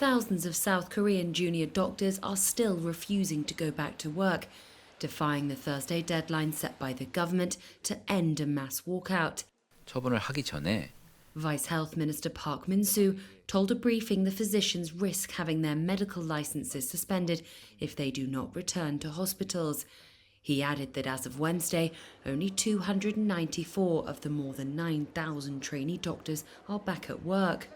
Thousands of South Korean junior doctors are still refusing to go back to work, defying the Thursday deadline set by the government to end a mass walkout. 처분을 하기 전에 Vice Health Minister Park Min-soo told a briefing the physicians risk having their medical licenses suspended if they do not return to hospitals. He added that as of Wednesday, only 294 of the more than 9,000 trainee doctors are back at work.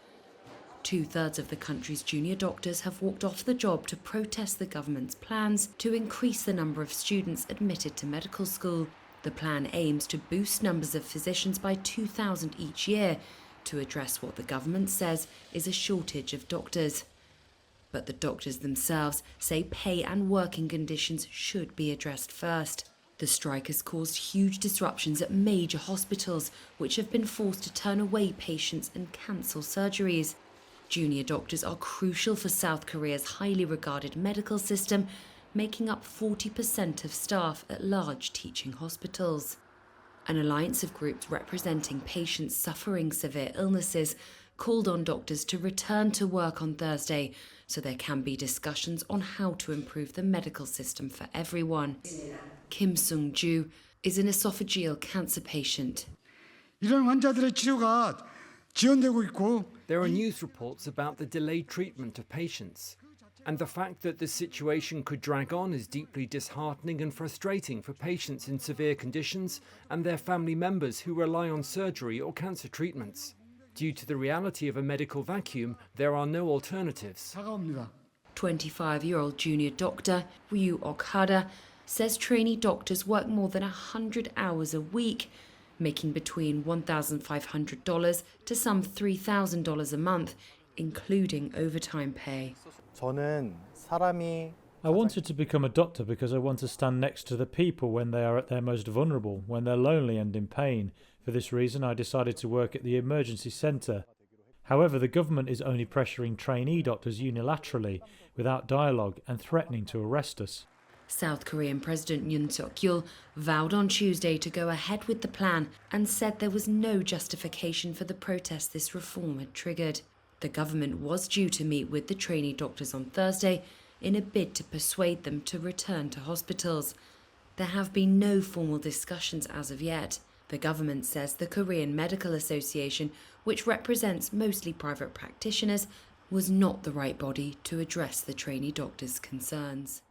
Two-thirds of the country's junior doctors have walked off the job to protest the government's plans to increase the number of students admitted to medical school. The plan aims to boost numbers of physicians by 2,000 each year to address what the government says is a shortage of doctors. But the doctors themselves say pay and working conditions should be addressed first. The strike has caused huge disruptions at major hospitals, which have been forced to turn away patients and cancel surgeries. Junior doctors are crucial for South Korea's highly regarded medical system, making up 40% of staff at large teaching hospitals. An alliance of groups representing patients suffering severe illnesses called on doctors to return to work on Thursday so there can be discussions on how to improve the medical system for everyone. Kim Sung-ju is an esophageal cancer patient. 이런 환자들의 치료가 지연되고 있고 There are news reports about the delayed treatment of patients. And the fact that this situation could drag on is deeply disheartening and frustrating for patients in severe conditions and their family members who rely on surgery or cancer treatments. Due to the reality of a medical vacuum, there are no alternatives. 25-year-old junior doctor Ryu Okada says trainee doctors work more than 100 hours a week, making between $1,500 to some $3,000 a month, including overtime pay. I wanted to become a doctor because I want to stand next to the people when they are at their most vulnerable, when they're lonely and in pain. For this reason, I decided to work at the emergency centre. However, the government is only pressuring trainee doctors unilaterally, without dialogue, and threatening to arrest us. South Korean President Yoon Suk-yeol vowed on Tuesday to go ahead with the plan and said there was no justification for the protests this reform had triggered. The government was due to meet with the trainee doctors on Thursday in a bid to persuade them to return to hospitals. There have been no formal discussions as of yet. The government says the Korean Medical Association, which represents mostly private practitioners, was not the right body to address the trainee doctors' concerns.